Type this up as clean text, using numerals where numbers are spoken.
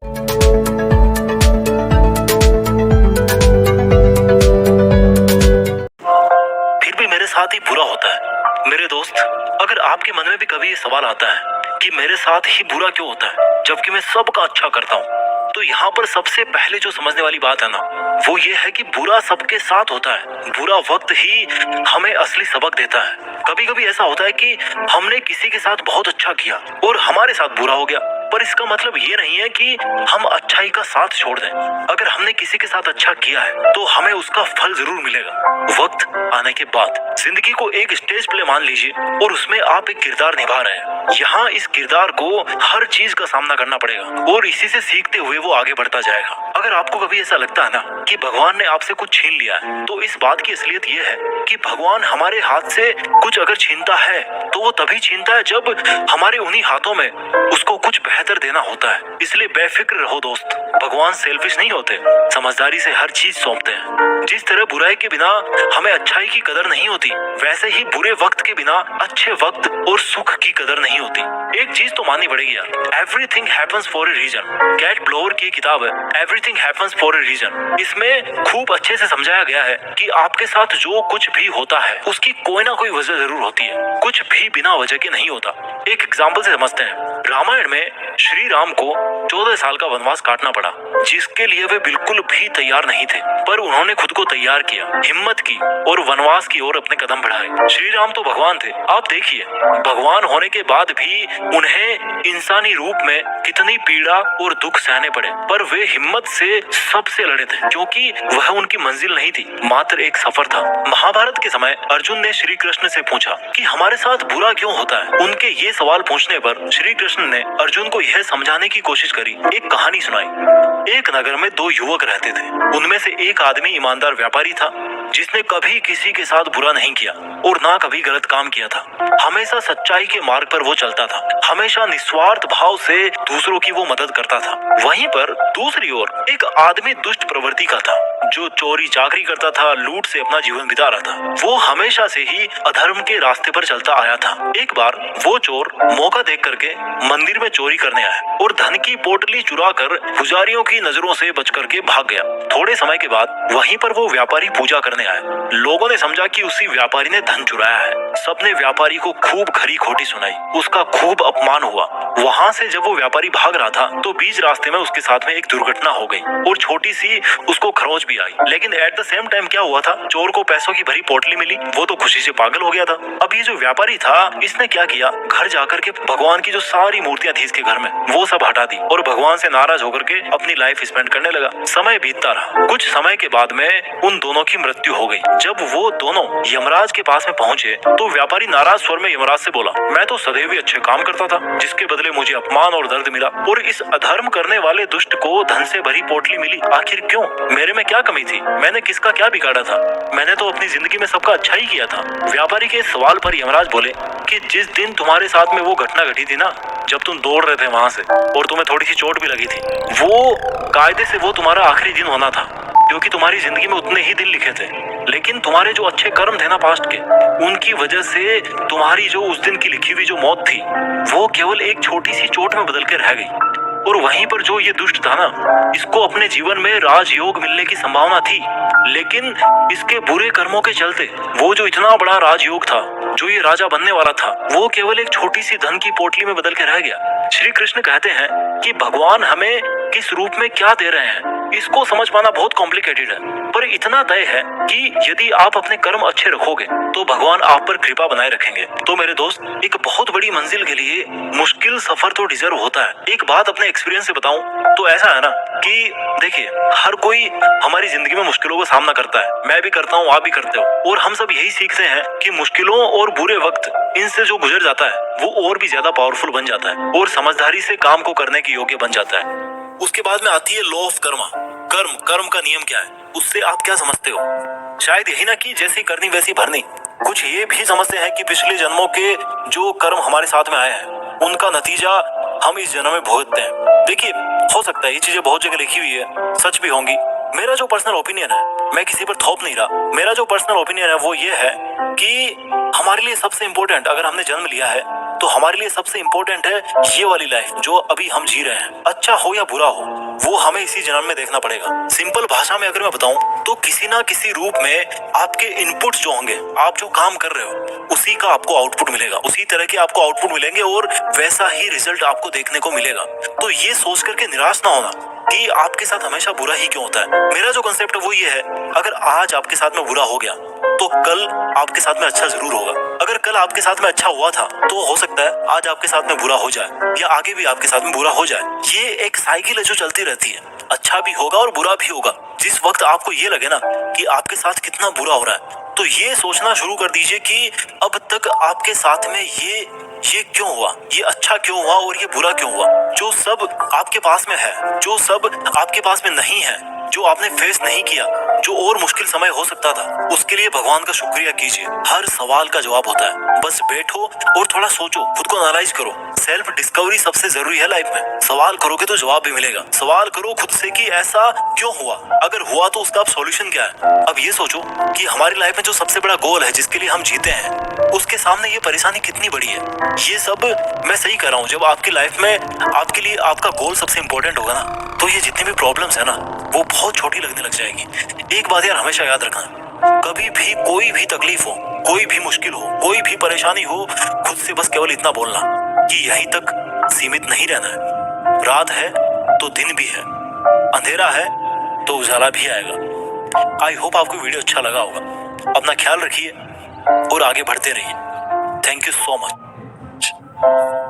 फिर भी मेरे साथ ही बुरा होता है। मेरे दोस्त, अगर आपके मन में भी कभी ये सवाल आता है कि मेरे साथ ही बुरा क्यों होता है जबकि मैं सबका अच्छा करता हूँ, तो यहाँ पर सबसे पहले जो समझने वाली बात है ना, वो ये है कि बुरा सबके साथ होता है। बुरा वक्त ही हमें असली सबक देता है। कभी कभी ऐसा होता है कि हमने किसी के साथ बहुत अच्छा किया और हमारे साथ बुरा हो गया, पर इसका मतलब ये नहीं है कि हम अच्छाई का साथ छोड़ दें। अगर हमने किसी के साथ अच्छा किया है तो हमें उसका फल जरूर मिलेगा वक्त आने के बाद। जिंदगी को एक स्टेज प्ले मान लीजिए और उसमें आप एक किरदार निभा रहे हैं। यहाँ इस किरदार को हर चीज का सामना करना पड़ेगा और इसी से सीखते हुए वो आगे बढ़ता जाएगा। अगर आपको कभी ऐसा लगता है ना कि भगवान ने आपसे कुछ छीन लिया है, तो इस बात की असलियत ये है कि भगवान हमारे हाथ से कुछ अगर छीनता है तो वो तभी छीनता है जब हमारे उन्हीं हाथों में उसको कुछ बेहतर देना होता है। इसलिए बेफिक्र रहो दोस्त, भगवान सेल्फिश नहीं होते, समझदारी से हर चीज सौंपते हैं। जिस तरह बुराई के बिना हमें अच्छाई की कदर नहीं होती, वैसे ही बुरे वक्त के बिना अच्छे वक्त और सुख की कदर नहीं होती। एक चीज तो माननी पड़ेगी यार, everything happens for a reason. Kate Bowler की किताब है everything happens for a reason. इसमें खूब अच्छे से समझाया गया है कि आपके साथ जो कुछ भी होता है उसकी कोई ना कोई वजह जरूर होती है, कुछ भी बिना वजह के नहीं होता। एक एग्जाम्पल से समझते हैं। रामायण में श्री राम को 14 साल का वनवास काटना पड़ा, जिसके लिए वे बिल्कुल भी तैयार नहीं थे, पर उन्होंने खुद को तैयार किया, हिम्मत की और वनवास की ओर अपने कदम बढ़ाए। श्री राम तो भगवान थे। आप देखिए, भगवान होने के बाद भी उन्हें इंसानी रूप में कितनी पीड़ा और दुख सहने पड़े, पर वे हिम्मत से सबसे लड़े थे, क्योंकि वह उनकी मंजिल नहीं थी, मात्र एक सफर था। महाभारत के समय अर्जुन ने श्री कृष्ण से पूछा कि हमारे साथ बुरा क्यों होता है। उनके ये सवाल पूछने पर श्री कृष्ण ने अर्जुन को यह समझाने की कोशिश करी, एक कहानी सुनाई। एक नगर में दो युवक रहते थे। उनमें से एक आदमी ईमानदार व्यापारी था, जिसने कभी किसी के साथ बुरा नहीं किया और ना कभी गलत काम किया था। हमेशा सच्चाई के मार्ग पर वो चलता था, हमेशा निस्वार्थ भाव से दूसरों की वो मदद करता था। वहीं पर दूसरी ओर एक आदमी दुष्ट प्रवृत्ति का था, जो चोरी चाकरी करता था, लूट से अपना जीवन बिता रहा था। वो हमेशा से ही अधर्म के रास्ते पर चलता आया था। एक बार वो चोर मौका देख करके मंदिर में चोरी करने आया और धन की पोटली चुरा कर पुजारियों की नजरों से बच करके भाग गया। थोड़े समय के बाद वहीं पर वो व्यापारी पूजा करने आया। लोगों ने समझा कि उसी व्यापारी ने धन चुराया है। सबने व्यापारी को खूब खरी खोटी सुनाई, उसका खूब अपमान हुआ। वहाँ से जब वो व्यापारी भाग रहा था तो बीच रास्ते में उसके साथ में एक दुर्घटना हो गई और छोटी सी उसको खरोंच भी आई। लेकिन एट द सेम टाइम क्या हुआ था, चोर को पैसों की भरी पोटली मिली, वो तो खुशी से पागल हो गया था। अब ये जो व्यापारी था, इसने क्या किया, घर जाकर के भगवान की जो सारी मूर्तियां थी इसके घर में, वो सब हटा दी और भगवान से नाराज होकर के अपनी लाइफ स्पेंड करने लगा। समय बीतता रहा। कुछ समय के बाद में उन दोनों की मृत्यु हो गई। जब वो दोनों यमराज के पास में पहुंचे तो व्यापारी नाराज स्वर में यमराज से बोला, मैं तो सदैव ही अच्छे काम करता था, जिसके बदले मुझे अपमान और दर्द मिला, और इस अधर्म करने वाले दुष्ट को धन से भरी पोटली मिली। आखिर क्यों? मेरे में क्या कमी थी? मैंने किसका क्या बिगाड़ा था? मैंने तो अपनी जिंदगी में सबका अच्छा ही किया था। व्यापारी के सवाल पर यमराज बोले कि जिस दिन तुम्हारे साथ में वो घटना घटी थी ना, जब तुम दौड़ रहे थे वहां से और तुम्हें थोड़ी सी चोट भी लगी थी, वो कायदे से वो तुम्हारा आखिरी दिन होना था, क्योंकि तुम्हारी जिंदगी में उतने ही दिन लिखे थे। लेकिन तुम्हारे जो अच्छे कर्म थे ना पास्ट के, उनकी वजह से तुम्हारी जो उस दिन की लिखी हुई जो मौत थी, वो केवल एक छोटी सी चोट में बदल के रह गई। और वहीं पर जो ये दुष्ट था ना, इसको अपने जीवन में राजयोग मिलने की संभावना थी, लेकिन इसके बुरे कर्मों के चलते वो जो इतना बड़ा राजयोग था, जो ये राजा बनने वाला था, वो केवल एक छोटी सी धन की पोटली में बदल के रह गया। श्री कृष्ण कहते हैं कि भगवान हमें किस रूप में क्या दे रहे हैं, इसको समझ पाना बहुत कॉम्प्लिकेटेड है, पर इतना तय है कि यदि आप अपने कर्म अच्छे रखोगे तो भगवान आप पर कृपा बनाए रखेंगे। तो मेरे दोस्त, एक बहुत बड़ी मंजिल के लिए मुश्किल सफर तो डिजर्व होता है। एक बात अपने एक्सपीरियंस से बताऊं तो ऐसा है ना कि देखिए, हर कोई हमारी जिंदगी में मुश्किलों का सामना करता है। मैं भी करता हूँ, आप भी करते हो, और हम सब यही सीखते हैं कि मुश्किलों और बुरे वक्त इनसे जो गुजर जाता है वो और भी ज्यादा पावरफुल बन जाता है और समझदारी से काम को करने के योग्य बन जाता है। उसके बाद में आती है लॉ ऑफ कर्मा। कर्म का नियम क्या है, उससे आप क्या समझते हो? शायद यही ना कि जैसी करनी वैसी भरनी। कुछ ये भी समझते हैं कि पिछले जन्मों के जो कर्म हमारे साथ में आए हैं, उनका नतीजा हम इस जन्म में भुगतते हैं। देखिए, हो सकता है ये चीजें बहुत जगह लिखी हुई है, सच भी होंगी। मेरा जो पर्सनल ओपिनियन है, मैं किसी पर थोप नहीं रहा, मेरा जो पर्सनल ओपिनियन है वो ये है कि हमारे लिए सबसे इम्पोर्टेंट, अगर हमने जन्म लिया है तो हमारे लिए सबसे इम्पोर्टेंट है ये वाली लाइफ जो अभी हम जी रहे हैं। अच्छा हो या बुरा हो, वो हमें इसी जन्म में देखना पड़ेगा। सिंपल भाषा में अगर मैं बताऊं तो किसी ना किसी रूप में आपके इनपुट जो होंगे, आप जो काम कर रहे हो उसी का आपको आउटपुट मिलेगा, उसी तरह के आपको आउटपुट मिलेंगे और वैसा ही रिजल्ट आपको देखने को मिलेगा। तो ये सोच करके निराश ना होना कि आपके साथ हमेशा बुरा ही क्यों होता है। मेरा जो कंसेप्ट है वो ये है, अगर आज आपके साथ में बुरा हो गया तो कल आपके साथ में अच्छा जरूर होगा। अगर कल आपके साथ में अच्छा हुआ था तो हो सकता है आज आपके साथ में बुरा हो जाए या आगे भी आपके साथ में बुरा हो जाए। ये एक साइकिल है जो चलती रहती है, अच्छा भी होगा और बुरा भी होगा। जिस वक्त आपको ये लगे ना कि आपके साथ कितना बुरा हो रहा है, तो ये सोचना शुरू कर दीजिए कि अब तक आपके साथ में ये क्यों हुआ, ये अच्छा क्यों हुआ और ये बुरा क्यों हुआ। जो सब आपके पास में है, जो सब आपके पास में नहीं है, जो आपने फेस नहीं किया, जो और मुश्किल समय हो सकता था, उसके लिए भगवान का शुक्रिया कीजिए। हर सवाल का जवाब होता है, बस बैठो और थोड़ा सोचो, खुद को एनालाइज करो। सेल्फ डिस्कवरी सबसे जरूरी है लाइफ में। सवाल करोगे तो जवाब भी मिलेगा। सवाल करो खुद से कि ऐसा क्यों हुआ, अगर हुआ तो उसका सॉल्यूशन क्या है। अब ये सोचो कि हमारी लाइफ में जो सबसे बड़ा गोल है जिसके लिए हम जीते हैं, उसके सामने ये परेशानी कितनी बड़ी है। ये सब मैं सही कर रहा हूँ। जब आपकी लाइफ में आपके लिए आपका गोल सबसे इंपॉर्टेंट होगा ना, तो ये जितनी भी प्रॉब्लम्स है ना वो बहुत छोटी लगने लग जाएगी। एक बात यार हमेशा याद रखना, कभी भी कोई भी तकलीफ हो, कोई भी मुश्किल हो, कोई भी परेशानी हो, खुद से बस केवल इतना बोलना कि यहीं तक सीमित नहीं रहना है। रात है तो दिन भी है, अंधेरा है तो उजाला भी आएगा। आई होप आपको वीडियो अच्छा लगा होगा। अपना ख्याल रखिए और आगे बढ़ते रहिए। Thank you so much.